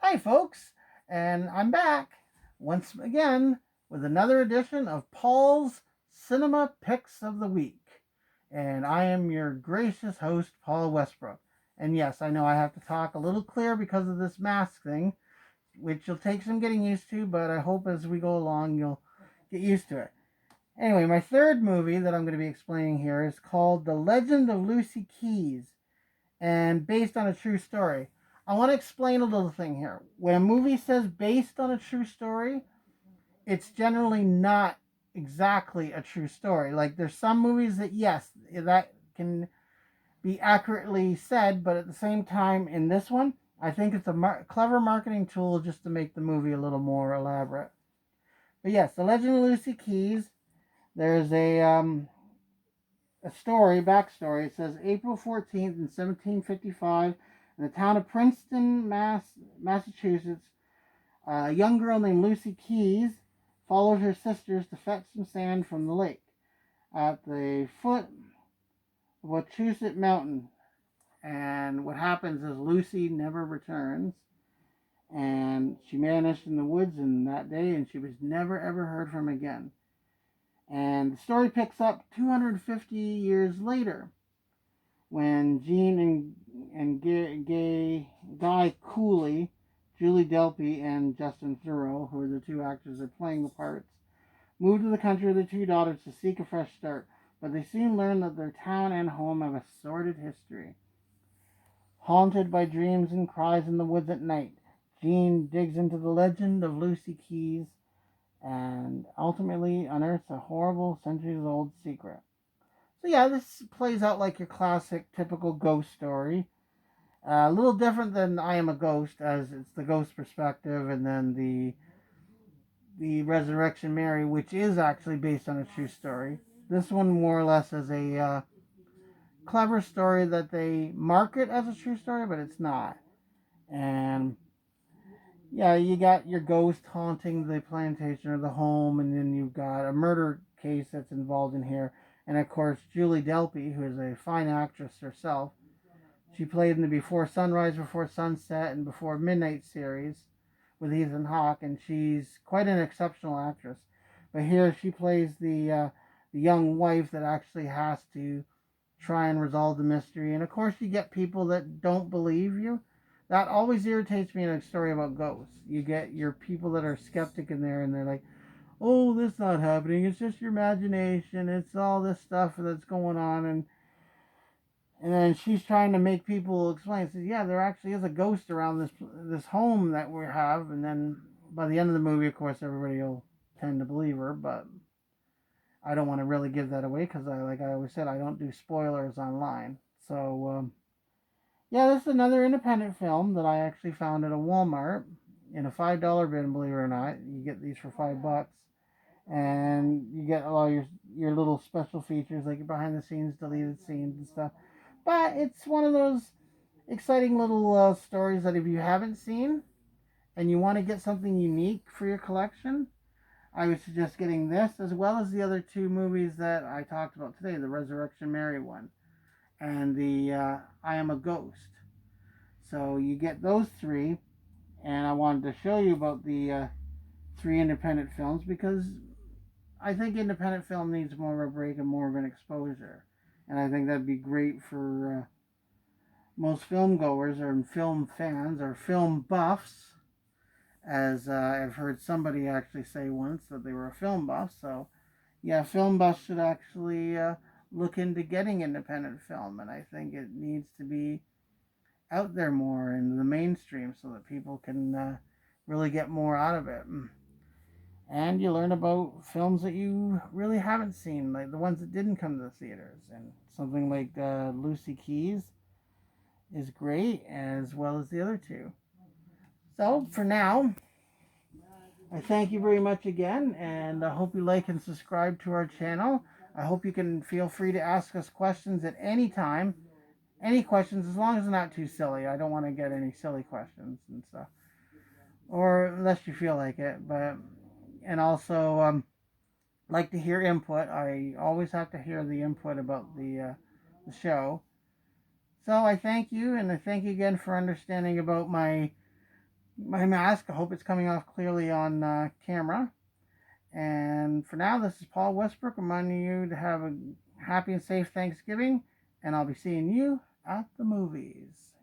Hi, folks, and I'm back once again with another edition of Paul's Cinema Picks of the Week. And I am your gracious host, Paul Westbrook. And yes, I know I have to talk a little clear because of this mask thing, which will take some getting used to, but I hope as we go along you'll get used to it. Anyway, my third movie that I'm going to be explaining here is called The Legend of Lucy Keys and based on a true story. I want to explain a little thing here. When a movie says based on a true story, it's generally not exactly a true story. Like there's some movies that yes, that can be accurately said, but at the same time in this one, I think it's a clever marketing tool just to make the movie a little more elaborate. But yes, The Legend of Lucy Keys. There's a story, backstory. It says April 14th in 1755, in the town of Princeton, Massachusetts, a young girl named Lucy Keys followed her sisters to fetch some sand from the lake. At the foot of Wachusett Mountain, and what happens is Lucy never returns, and she vanished in the woods in that day, and she was never ever heard from again. And the story picks up 250 years later when Jean and Guy Cooley, Julie Delpy, and Justin Theroux, who are the two actors that are playing the parts, moved to the country with their two daughters to seek a fresh start. But they soon learn that their town and home have a sordid history. Haunted by dreams and cries in the woods at night, Jean digs into the legend of Lucy Keys and ultimately unearths a horrible centuries old secret. So yeah, this plays out like your classic, typical ghost story. A little different than I Am a Ghost, as it's the ghost perspective, and then the Resurrection Mary, which is actually based on a true story. This one more or less is a clever story that they market as a true story, but it's not. And yeah, you got your ghost haunting the plantation or the home, and then you've got a murder case that's involved in here. And of course, Julie Delpy, who is a fine actress herself, she played in the Before Sunrise, Before Sunset, and Before Midnight series with Ethan Hawke, and she's quite an exceptional actress. But here she plays the young wife that actually has to try and resolve the mystery. And of course, you get people that don't believe you. That always irritates me in a story about ghosts. You get your people that are skeptic in there, and they're like, "Oh, this is not happening. It's just your imagination. It's all this stuff that's going on." And then she's trying to make people explain. Says, "Yeah, there actually is a ghost around this home that we have." And then by the end of the movie, of course, everybody will tend to believe her. But I don't want to really give that away because like I always said, I don't do spoilers online. So yeah, this is another independent film that I actually found at a Walmart in a $5 bin. Believe it or not, you get these for $5, and you get all your little special features like your behind the scenes, deleted scenes, and stuff. But it's one of those exciting little stories that if you haven't seen and you want to get something unique for your collection, I would suggest getting this as well as the other two movies that I talked about today, the Resurrection Mary one and the I Am a Ghost. So you get those three, and I wanted to show you about the three independent films because I think independent film needs more of a break and more of an exposure. And I think that'd be great for most film goers or film fans or film buffs, as I've heard somebody actually say once that they were a film buff. So, yeah, film buffs should actually look into getting independent film, and I think it needs to be out there more in the mainstream so that people can really get more out of it. And you learn about films that you really haven't seen, like the ones that didn't come to the theaters. And something like Lucy Keys is great, as well as the other two. So for now, I thank you very much again, and I hope you like and subscribe to our channel. I hope you can feel free to ask us questions at any time. Any questions, as long as they're not too silly. I don't want to get any silly questions and stuff. Or unless you feel like it. But and also like to hear input. I always have to hear the input about the show. So I thank you, and I thank you again for understanding about my my mask. I hope it's coming off clearly on camera. And for now, this is Paul Westbrook reminding you to have a happy and safe Thanksgiving, and I'll be seeing you at the movies.